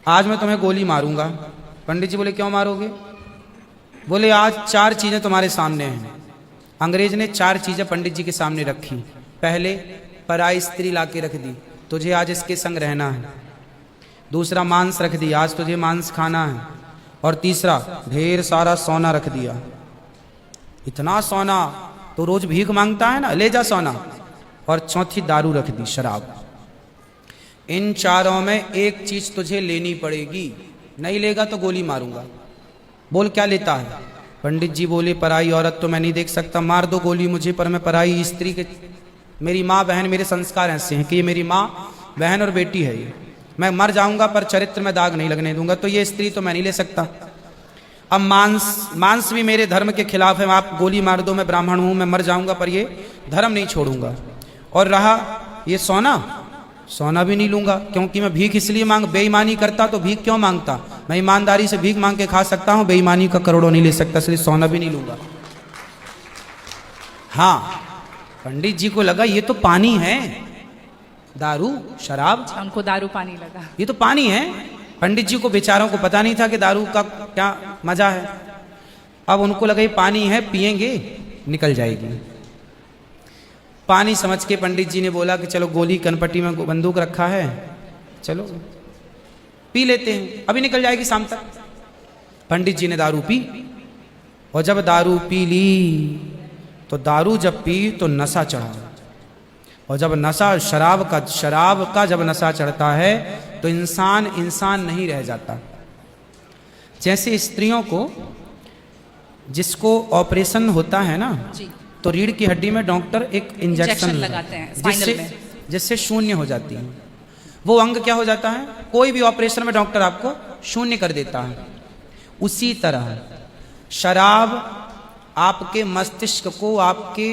आज मैं तुम्हें गोली मारूंगा। पंडित जी बोले क्यों मारोगे? बोले आज 4 चीजें तुम्हारे सामने हैं। अंग्रेज ने 4 चीजें पंडित जी के सामने रखी। पहले पराई स्त्री लाके रख दी, तुझे आज इसके संग रहना है। दूसरा मांस रख दिया, आज तुझे मांस खाना है। और तीसरा ढेर सारा सोना रख दिया। इतना सोना तो रोज भीख मांगता है ना, ले जा सोना। और चौथी दारू रख दी, शराब। इन चारों में एक चीज तुझे लेनी पड़ेगी, नहीं लेगा तो गोली मारूंगा। बोल क्या लेता है? पंडित जी बोले पराई औरत तो मैं नहीं देख सकता, मार दो गोली मुझे, पर मैं पराई स्त्री के, मेरी माँ बहन, मेरे संस्कार ऐसे हैं कि ये मेरी माँ बहन और बेटी है, ये मैं मर जाऊंगा पर चरित्र में दाग नहीं लगने दूंगा, तो ये स्त्री तो मैं नहीं ले सकता। अब मांस भी मेरे धर्म के खिलाफ है, आप गोली मार दो, मैं ब्राह्मण हूं, मैं मर जाऊंगा पर ये धर्म नहीं छोड़ूंगा। और रहा ये सोना भी नहीं लूंगा, क्योंकि मैं भीख इसलिए बेईमानी करता तो भीख क्यों मांगता? मैं ईमानदारी से भीख मांग के खा सकता हूं, बेईमानी का करोड़ों नहीं ले सकता, इसलिए सोना भी नहीं लूंगा। हाँ, पंडित जी को लगा ये तो पानी है, दारू शराब। उनको दारू पानी लगा, ये तो पानी है। पंडित जी को बेचारों को पता नहीं था कि दारू का क्या मजा है। अब उनको लगा ये पानी है, पिएंगे निकल जाएगी। पानी समझ के पंडित जी ने बोला कि चलो गोली कनपट्टी में बंदूक रखा है, चलो पी लेते हैं, अभी निकल जाएगी शाम तक। पंडित जी ने दारू पी, और जब दारू पी ली तो दारू जब पी तो नशा चढ़ा। और जब नशा शराब का जब नशा चढ़ता है तो इंसान नहीं रह जाता। जैसे स्त्रियों को, जिसको ऑपरेशन होता है ना, तो रीढ़ की हड्डी में डॉक्टर एक इंजेक्शन लगाते हैं जिससे शून्य हो जाती है। वो अंग क्या हो जाता है? कोई भी ऑपरेशन में डॉक्टर आपको शून्य कर देता है। उसी तरह शराब आपके मस्तिष्क को, आपके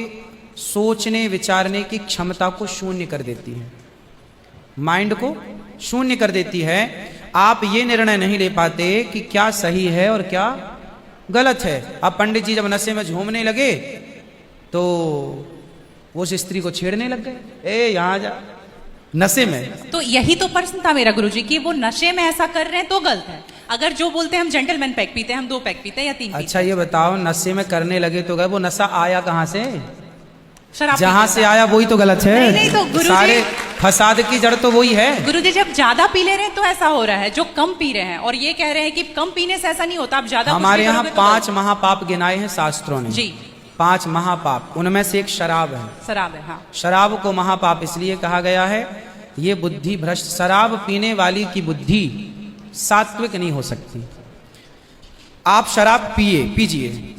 सोचने विचारने की क्षमता को शून्य कर देती है, माइंड को शून्य कर देती है। आप ये निर्णय नहीं ले पाते कि क्या सही है और क्या गलत है। अब पंडित जी जब नशे में झूमने लगे तो वो उस स्त्री को छेड़ने लग गए, ए यहाँ जा, नशे में। तो यही तो प्रश्न था मेरा गुरुजी कि वो नशे में ऐसा कर रहे हैं तो गलत है। अगर जो बोलते हैं हम जेंटलमैन पैक पीते हैं, हम 2 पैक पीते हैं या 3 पीते हैं। अच्छा ये बताओ, नशे में करने लगे तो गए, वो नशा आया कहाँ से? शराब जहां से आया वही तो गलत है। नहीं तो गुरुजी, सारे फसाद की जड़ तो वही है। गुरुजी जब ज्यादा पी ले रहे हैं तो ऐसा हो रहा है, जो कम पी रहे हैं और ये कह रहे हैं कि कम पीने से ऐसा नहीं होता, आप ज्यादा। हमारे यहाँ 5 महापाप गिनाए हैं शास्त्रों ने जी। 5 महापाप, उनमें से एक शराब है। शराब है, हाँ। शराब को महापाप इसलिए कहा गया है, ये बुद्धि भ्रष्ट, शराब पीने वाली की बुद्धि सात्विक नहीं हो सकती। आप शराब पीजिए,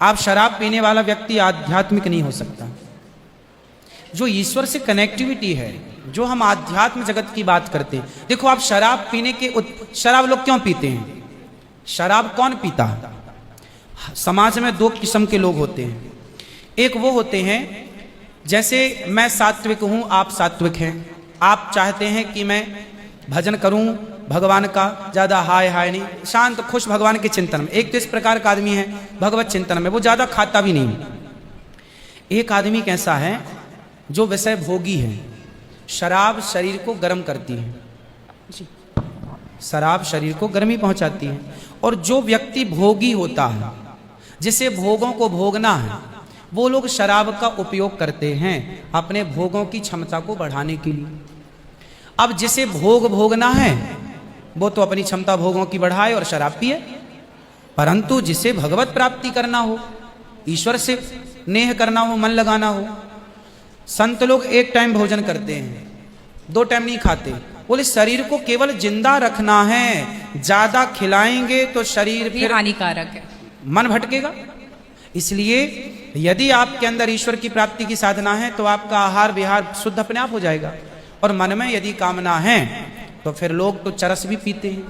आप शराब पीने वाला व्यक्ति आध्यात्मिक नहीं हो सकता। जो ईश्वर से कनेक्टिविटी है, जो हम आध्यात्म जगत की बात करते हैं। देखो आप शराब पीने के शराब लोग क्यों पीते हैं? शराब कौन पीता है? समाज में 2 किस्म के लोग होते हैं। एक वो होते हैं, जैसे मैं सात्विक हूं, आप सात्विक हैं, आप चाहते हैं कि मैं भजन करूं भगवान का, ज्यादा हाय हाय नहीं, शांत खुश भगवान के चिंतन में। एक तो इस प्रकार का आदमी है भगवत चिंतन में, वो ज्यादा खाता भी नहीं। एक आदमी कैसा है जो विषय भोगी है। शराब शरीर को गर्म करती है, शराब शरीर को गर्मी पहुंचाती है। और जो व्यक्ति भोगी होता है, जिसे भोगों को भोगना है, वो लोग शराब का उपयोग करते हैं अपने भोगों की क्षमता को बढ़ाने के लिए। अब जिसे भोगना है वो तो अपनी क्षमता भोगों की बढ़ाए और शराब पिए, परंतु जिसे भगवत प्राप्ति करना हो, ईश्वर से नेह करना हो, मन लगाना हो, संत लोग 1 टाइम भोजन करते हैं, 2 टाइम नहीं खाते। बोले शरीर को केवल जिंदा रखना है, ज्यादा खिलाएंगे तो शरीर फिर हानिकारक है, मन भटकेगा। इसलिए यदि आपके अंदर ईश्वर की प्राप्ति की साधना है तो आपका आहार विहार शुद्ध अपने आप हो जाएगा। और मन में यदि कामना है तो फिर लोग तो चरस भी पीते हैं,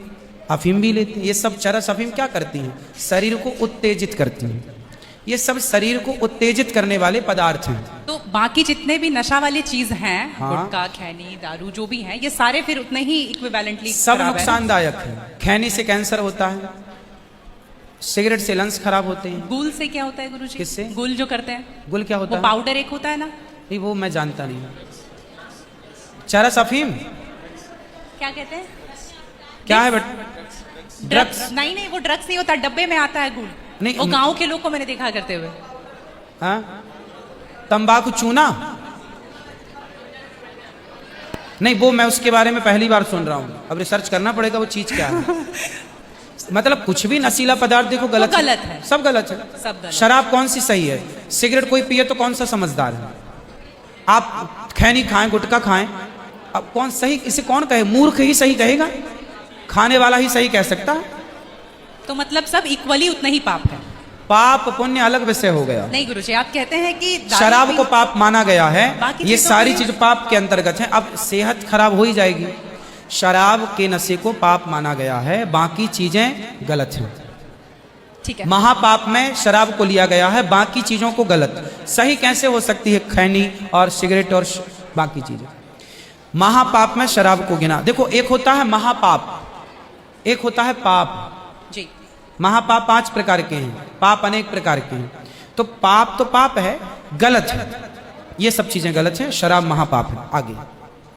अफीम भी लेते हैं। ये सब चरस अफीम क्या करती हैं? शरीर को उत्तेजित करती हैं। ये सब शरीर को उत्तेजित करने वाले पदार्थ हैं। तो बाकी जितने भी नशा वाली चीज हैं, हाँ, गुटखा, खैनी, दारू जो भी हैं, ये सारे फिर उतने ही इक्विवेलेंटली सब नुकसानदायक है। खैनी से कैंसर होता है, सिगरेट से लंग्स खराब होते हैं। गुल से क्या होता है गुरुजी? किससे? गुल जो करते हैं, गुल क्या होता है? पाउडर एक होता है ना? नहीं वो मैं जानता नहीं। चरस अफीम क्या कहते हैं? क्या है बट ड्रग्स नहीं नहीं, वो ड्रग्स नहीं होता, डब्बे में आता है गुड़। नहीं, वो गांव के लोग को मैंने देखा करते हुए। हाँ? तंबाकू चूना? नहीं, वो मैं उसके बारे में पहली बार सुन रहा हूँ, अब रिसर्च करना पड़ेगा वो चीज क्या है। मतलब कुछ भी नशीला पदार्थ देखो गलत तो गलत है, सब गलत है। सब गलत। शराब कौन सी सही है? सिगरेट कोई पिए तो कौन सा समझदार है? आप खैनी खाएं, गुटखा खाएं, अब कौन सही, इसे कौन कहे? मूर्ख ही सही कहेगा, खाने वाला ही सही कह सकता है। तो मतलब सब इक्वली उतना ही पाप है। पाप पुण्य अलग विषय हो गया। नहीं गुरुजी, आप कहते हैं कि दारू शराब पी- को पाप माना गया है, बाकी ये चीजों सारी के- चीज पाप के अंतर्गत है। अब सेहत खराब हो ही जाएगी। शराब के नशे को पाप माना गया है, बाकी चीजें गलत हैं। ठीक है। महापाप में शराब को लिया गया है, बाकी चीजों को गलत। सही कैसे हो सकती है खैनी और सिगरेट और बाकी चीजें? महापाप में शराब को गिना। देखो, एक होता है महापाप, एक होता है पाप। जी। महापाप 5 प्रकार के हैं, पाप अनेक प्रकार के हैं। तो पाप है, गलत है, ये सब चीजें गलत हैं, शराब महापाप है। आगे